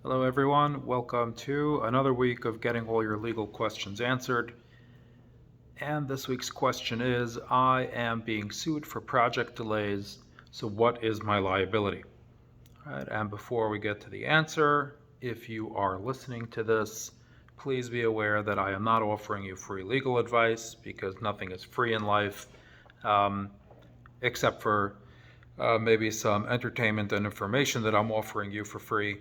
Hello everyone, welcome to another week of getting all your legal questions answered. And this week's question is, I am being sued for project delays, so what is my liability? All right, and before we get to the answer, if you are listening to this, please be aware that I am not offering you free legal advice because nothing is free in life, except for maybe some entertainment and information that I'm offering you for free.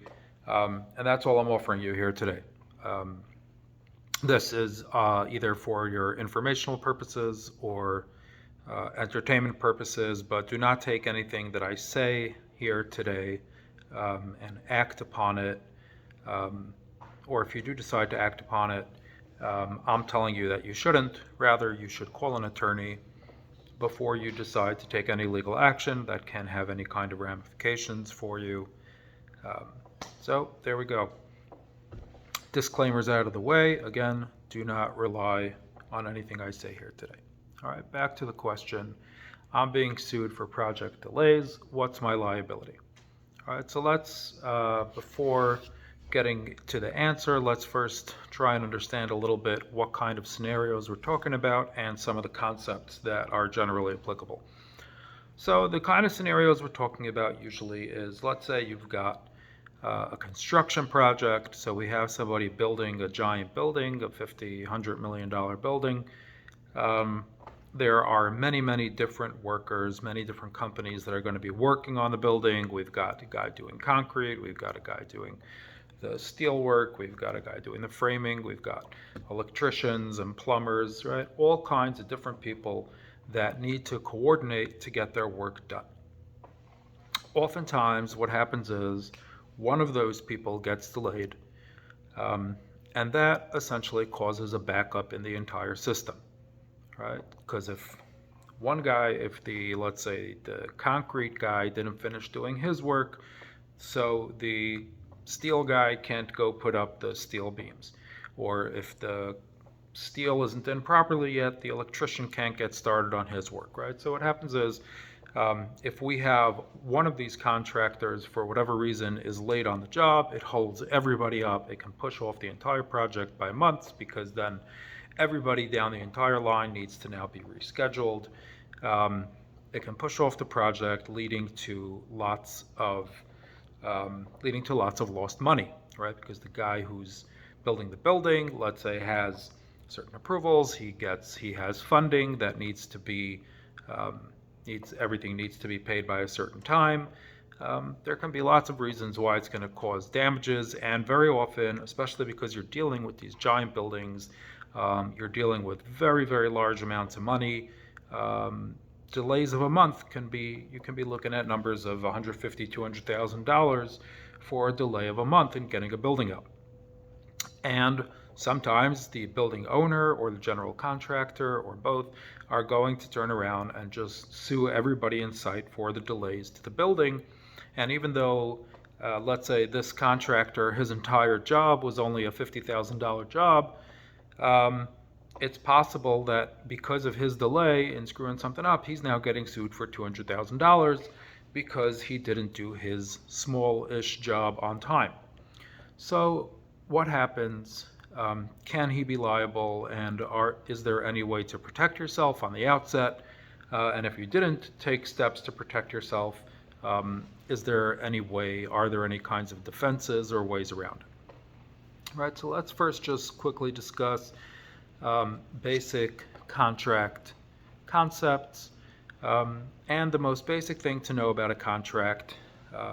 And that's all I'm offering you here today. This is either for your informational purposes or entertainment purposes, but do not take anything that I say here today and act upon it. Or if you do decide to act upon it, I'm telling you that you shouldn't. Rather, you should call an attorney before you decide to take any legal action that can have any kind of ramifications for you. So there we go. Disclaimers out of the way. Again, do not rely on anything I say here today. All right, back to the question. I'm being sued for project delays. What's my liability? All right, so let's, before getting to the answer, let's first try and understand a little bit what kind of scenarios we're talking about and some of the concepts that are generally applicable. So the kind of scenarios we're talking about usually is, let's say you've got a construction project. So we have somebody building a giant building, a $50-100 million building. There are many different workers, many different companies that are going to be working on the building. We've got a guy doing concrete. We've got a guy doing the steel work. We've got a guy doing the framing. We've got electricians and plumbers, right? All kinds of different people that need to coordinate to get their work done. Oftentimes what happens is one of those people gets delayed, and that essentially causes a backup in the entire system, right? Because if one guy, let's say the concrete guy didn't finish doing his work, so the steel guy can't go put up the steel beams. Or if the steel isn't in properly yet, the electrician can't get started on his work, right? So what happens is, if we have one of these contractors, for whatever reason, is late on the job, it holds everybody up. It can push off the entire project by months because then everybody down the entire line needs to now be rescheduled. It can push off the project, leading to lots of lost money, right? Because the guy who's building the building, let's say, has certain approvals. He has funding that needs to be everything needs to be paid by a certain time. There can be lots of reasons why it's going to cause damages, and very often, especially because you're dealing with these giant buildings, you're dealing with very large amounts of money. Delays of a month you can be looking at numbers of $150,000-200,000 for a delay of a month in getting a building up. And sometimes the building owner or the general contractor or both are going to turn around and just sue everybody in sight for the delays to the building. And even though, let's say this contractor, his entire job was only a $50,000 job, it's possible that because of his delay in screwing something up, he's now getting sued for $200,000 because he didn't do his small-ish job on time. So what happens? Can he be liable, and is there any way to protect yourself on the outset? And if you didn't take steps to protect yourself, are there any kinds of defenses or ways around it? Right, so let's first just quickly discuss basic contract concepts. And the most basic thing to know about a contract,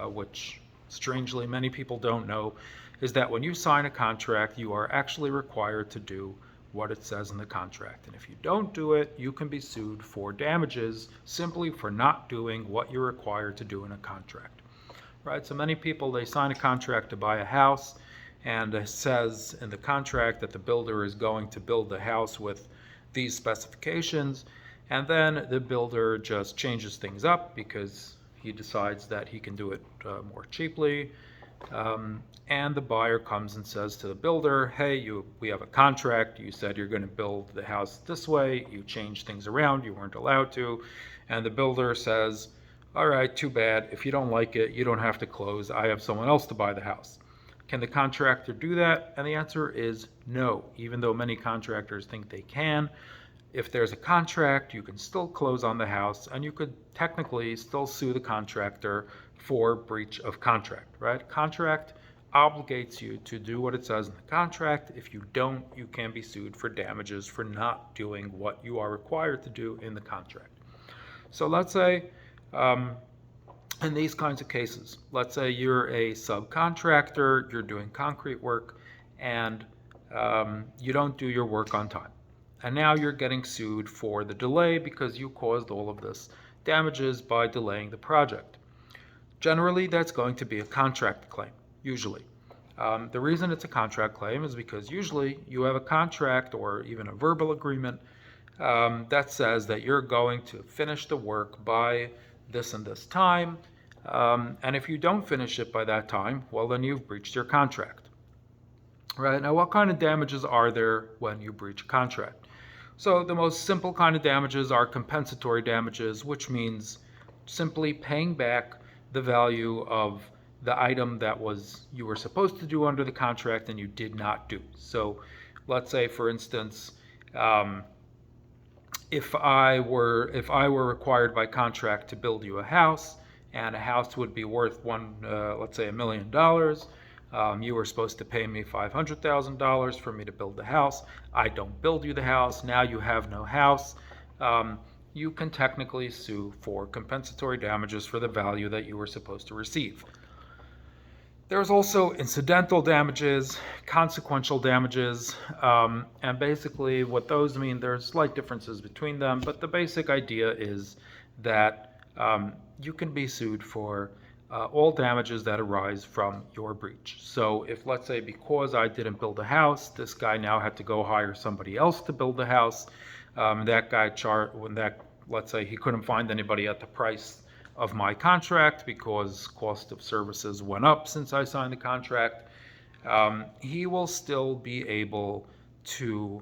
which strangely many people don't know, is that when you sign a contract, you are actually required to do what it says in the contract. And if you don't do it, you can be sued for damages simply for not doing what you're required to do in a contract. Right? So many people, they sign a contract to buy a house, and it says in the contract that the builder is going to build the house with these specifications, and then the builder just changes things up because he decides that he can do it more cheaply. And the buyer comes and says to the builder, hey, we have a contract. You said you're going to build the house this way. You changed things around. You weren't allowed to. And the builder says, all right, too bad. If you don't like it, you don't have to close. I have someone else to buy the house. Can the contractor do that? And the answer is no, even though many contractors think they can. If there's a contract, you can still close on the house, and you could technically still sue the contractor for breach of contract, right? Contract obligates you to do what it says in the contract. If you don't, you can be sued for damages for not doing what you are required to do in the contract. So let's say, in these kinds of cases, let's say you're a subcontractor, you're doing concrete work, and you don't do your work on time. And now you're getting sued for the delay because you caused all of this damages by delaying the project. Generally, that's going to be a contract claim, usually. The reason it's a contract claim is because usually you have a contract or even a verbal agreement that says that you're going to finish the work by this and this time. And if you don't finish it by that time, well, then you've breached your contract. Right? Now, what kind of damages are there when you breach a contract? So the most simple kind of damages are compensatory damages, which means simply paying back the value of the item that you were supposed to do under the contract and you did not do. So let's say, for instance, if I were required by contract to build you a house, and a house would be worth let's say $1 million, you were supposed to pay me $500,000 for me to build the house. I don't build you the house. Now you have no house. You can technically sue for compensatory damages for the value that you were supposed to receive. There's also incidental damages, consequential damages, and basically what those mean, there's slight differences between them, but the basic idea is that you can be sued for all damages that arise from your breach. So if, let's say, because I didn't build a house, this guy now had to go hire somebody else to build the house, that guy let's say he couldn't find anybody at the price of my contract because cost of services went up since I signed the contract, he will still be able to,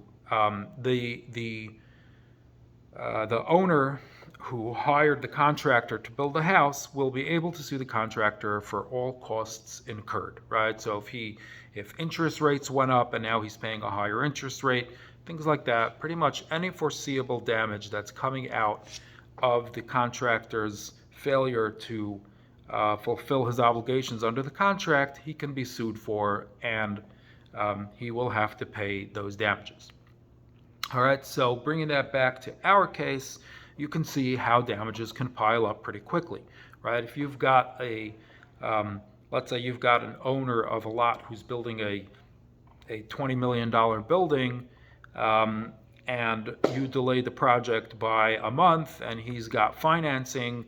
the owner who hired the contractor to build the house will be able to sue the contractor for all costs incurred, right? So if interest rates went up and now he's paying a higher interest rate, things like that, pretty much any foreseeable damage that's coming out of the contractor's failure to fulfill his obligations under the contract, he can be sued for, and he will have to pay those damages. All right, so bringing that back to our case, you can see how damages can pile up pretty quickly, right? If you've got let's say you've got an owner of a lot who's building a $20 million building, and you delay the project by a month, and he's got financing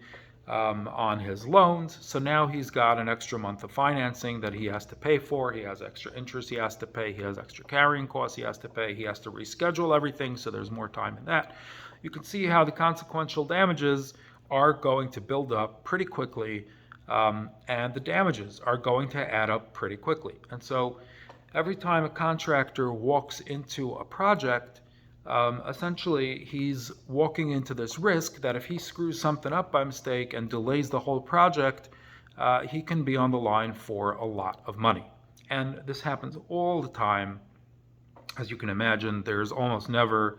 on his loans. So now he's got an extra month of financing that he has to pay for. He has extra interest he has to pay. He has extra carrying costs he has to pay. He has to reschedule everything, so there's more time in that. You can see how the consequential damages are going to build up pretty quickly, and the damages are going to add up pretty quickly. And so every time a contractor walks into a project, essentially he's walking into this risk that if he screws something up by mistake and delays the whole project, he can be on the line for a lot of money. And this happens all the time. As you can imagine, there's almost never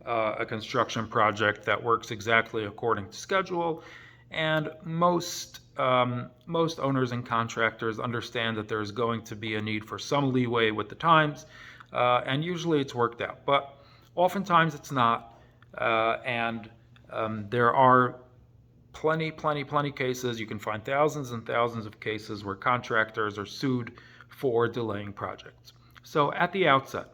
a construction project that works exactly according to schedule, and most owners and contractors understand that there's going to be a need for some leeway with the times, and usually it's worked out. But oftentimes it's not, and there are plenty cases. You can find thousands and thousands of cases where contractors are sued for delaying projects. So at the outset,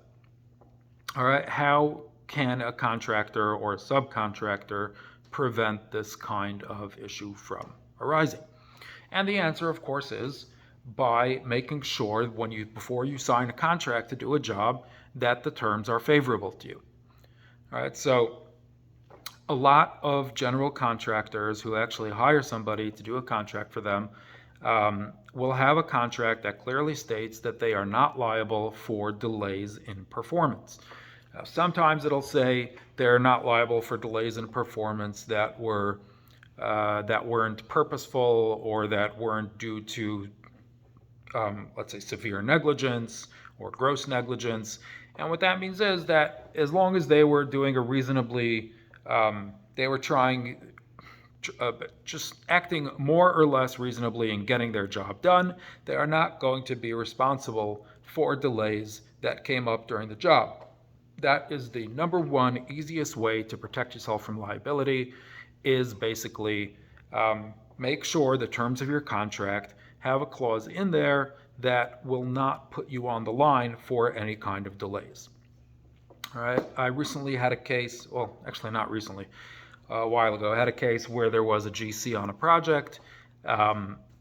all right, how can a contractor or a subcontractor prevent this kind of issue from arising? And the answer, of course, is by making sure before you sign a contract to do a job that the terms are favorable to you. All right, so a lot of general contractors who actually hire somebody to do a contract for them will have a contract that clearly states that they are not liable for delays in performance. Sometimes it'll say they're not liable for delays in performance that weren't purposeful or that weren't due to let's say, severe negligence or gross negligence. And what that means is that as long as they were doing a reasonably, they were trying, just acting more or less reasonably and getting their job done, they are not going to be responsible for delays that came up during the job. That is the number one easiest way to protect yourself from liability, is basically make sure the terms of your contract have a clause in there that will not put you on the line for any kind of delays. All right, I recently had a case, well, actually not recently, a while ago, I had a case where there was a GC on a project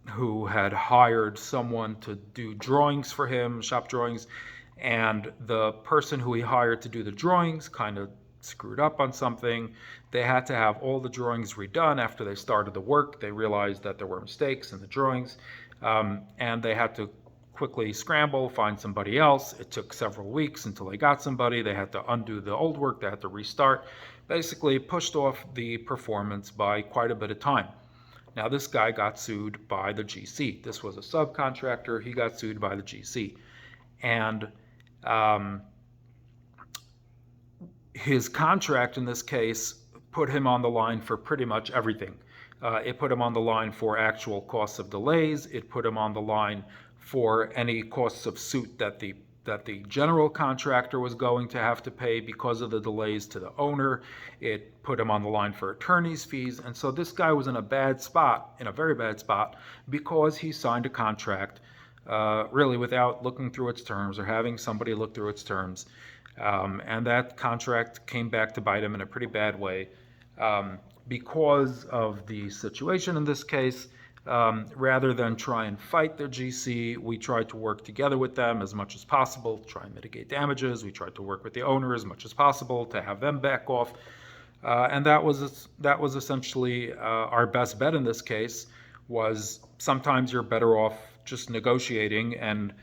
who had hired someone to do drawings for him, shop drawings, and the person who he hired to do the drawings kind of screwed up on something. They had to have all the drawings redone after they started the work. They realized that there were mistakes in the drawings, and they had to quickly scramble, find somebody else. It took several weeks until they got somebody. They had to undo the old work. They had to restart. Basically pushed off the performance by quite a bit of time. Now, this guy got sued by the GC. This was a subcontractor. He got sued by the GC. And his contract in this case put him on the line for pretty much everything. It put him on the line for actual costs of delays. It put him on the line for any costs of suit that the general contractor was going to have to pay because of the delays to the owner. It put him on the line for attorney's fees. And so this guy was in a bad spot, in a very bad spot, because he signed a contract really without looking through its terms or having somebody look through its terms. And that contract came back to bite him in a pretty bad way. Because of the situation in this case, rather than try and fight their GC, we tried to work together with them as much as possible to try and mitigate damages. We tried to work with the owner as much as possible to have them back off. And that was essentially our best bet in this case. Was sometimes you're better off just negotiating and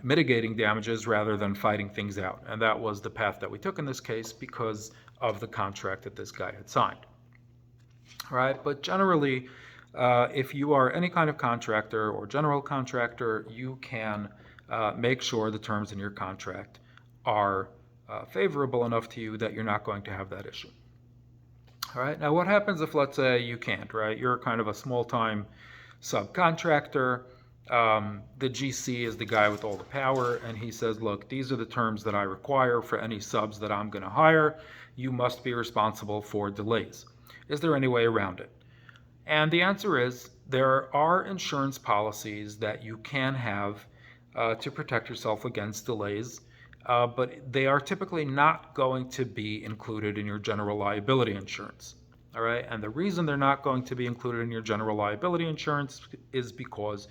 mitigating damages rather than fighting things out. And that was the path that we took in this case because of the contract that this guy had signed. All right, but generally, if you are any kind of contractor or general contractor, you can make sure the terms in your contract are favorable enough to you that you're not going to have that issue. All right, now what happens if, let's say, you can't, right? You're kind of a small-time subcontractor. The GC is the guy with all the power, and he says, look, these are the terms that I require for any subs that I'm going to hire. You must be responsible for delays. Is there any way around it? And the answer is there are insurance policies that you can have to protect yourself against delays, but they are typically not going to be included in your general liability insurance. All right, and the reason they're not going to be included in your general liability insurance is because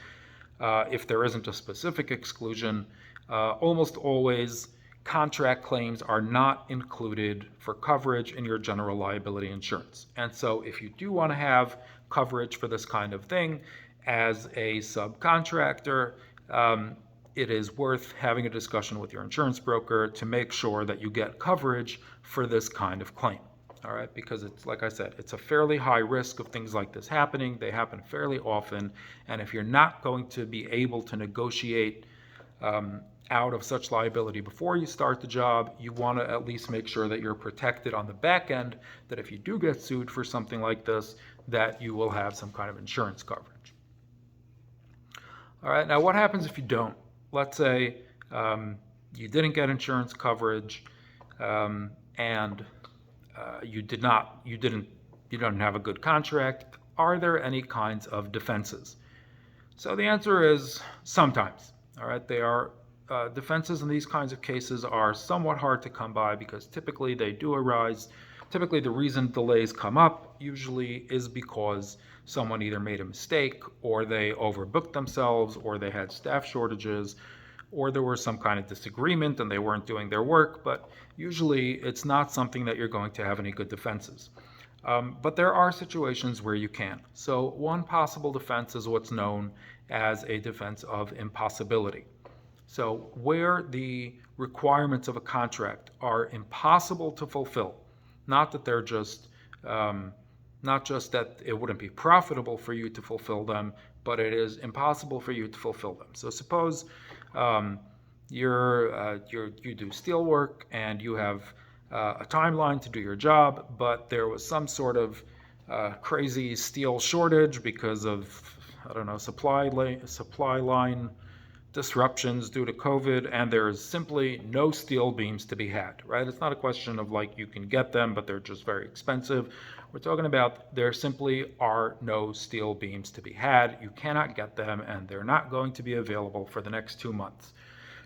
if there isn't a specific exclusion, almost always contract claims are not included for coverage in your general liability insurance. And so if you do want to have coverage for this kind of thing as a subcontractor, it is worth having a discussion with your insurance broker to make sure that you get coverage for this kind of claim. All right, because it's, like I said, it's a fairly high risk of things like this happening. They happen fairly often. And if you're not going to be able to negotiate out of such liability before you start the job, you want to at least make sure that you're protected on the back end, that if you do get sued for something like this, that you will have some kind of insurance coverage. All right, now what happens if you don't? Let's say you didn't get insurance coverage and you don't have a good contract. Are there any kinds of defenses? So the answer is sometimes. All right, they are defenses in these kinds of cases are somewhat hard to come by because typically they do arise. Typically the reason delays come up usually is because someone either made a mistake or they overbooked themselves or they had staff shortages or there was some kind of disagreement and they weren't doing their work, but usually it's not something that you're going to have any good defenses. But there are situations where you can. So one possible defense is what's known as a defense of impossibility. So where the requirements of a contract are impossible to fulfill, not that they're just, not just that it wouldn't be profitable for you to fulfill them, but it is impossible for you to fulfill them. So suppose you do steel work and you have a timeline to do your job, but there was some sort of crazy steel shortage because of, I don't know, supply line disruptions due to COVID, and there's simply no steel beams to be had, right? It's not a question of like you can get them, but they're just very expensive. We're talking about there simply are no steel beams to be had. You cannot get them, and they're not going to be available for the next 2 months,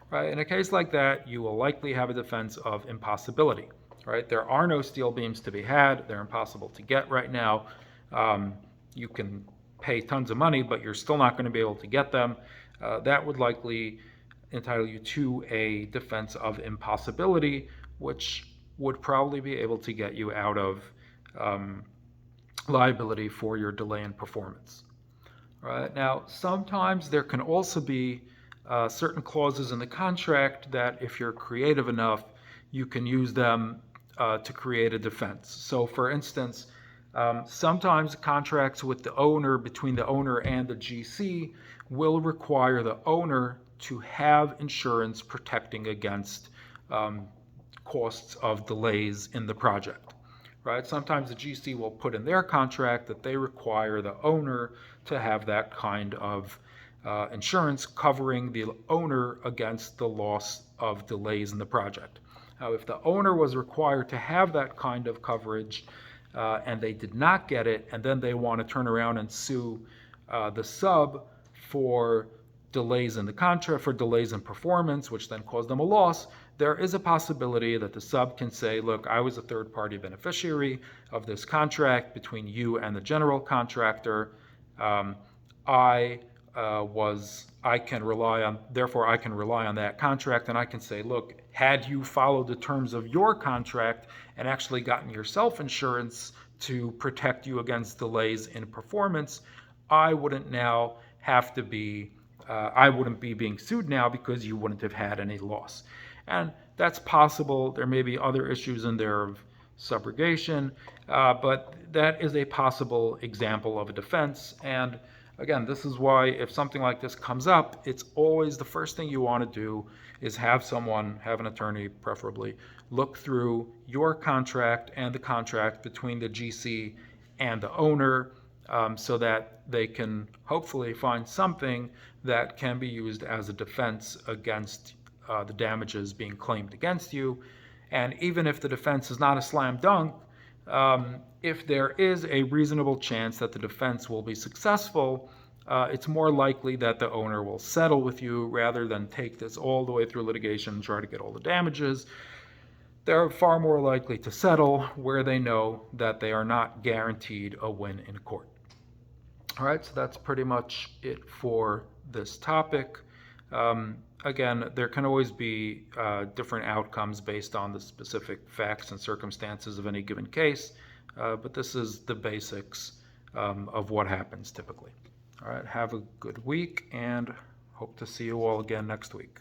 right? In a case like that, you will likely have a defense of impossibility, right? There are no steel beams to be had. They're impossible to get right now. You can pay tons of money, but you're still not going to be able to get them. That would likely entitle you to a defense of impossibility, which would probably be able to get you out of liability for your delay in performance. Right? Now, sometimes there can also be certain clauses in the contract that if you're creative enough, you can use them to create a defense. So for instance, sometimes contracts with the owner, between the owner and the GC, will require the owner to have insurance protecting against costs of delays in the project. Right? Sometimes the GC will put in their contract that they require the owner to have that kind of insurance covering the owner against the loss of delays in the project. Now, if the owner was required to have that kind of coverage and they did not get it, and then they want to turn around and sue the sub for delays in the contract, for delays in performance, which then caused them a loss, there is a possibility that the sub can say, look, I was a third-party beneficiary of this contract between you and the general contractor. I can rely on that contract, and I can say, look, had you followed the terms of your contract and actually gotten yourself insurance to protect you against delays in performance, I wouldn't be being sued now because you wouldn't have had any loss. And that's possible. There may be other issues in there of subrogation, but that is a possible example of a defense. And again, this is why if something like this comes up, it's always the first thing you want to do is have an attorney preferably, look through your contract and the contract between the GC and the owner, so that they can hopefully find something that can be used as a defense against the damages being claimed against you. And even if the defense is not a slam dunk, if there is a reasonable chance that the defense will be successful, it's more likely that the owner will settle with you rather than take this all the way through litigation and try to get all the damages. They're far more likely to settle where they know that they are not guaranteed a win in court. All right, so that's pretty much it for this topic. Again, there can always be different outcomes based on the specific facts and circumstances of any given case, but this is the basics of what happens typically. All right, have a good week and hope to see you all again next week.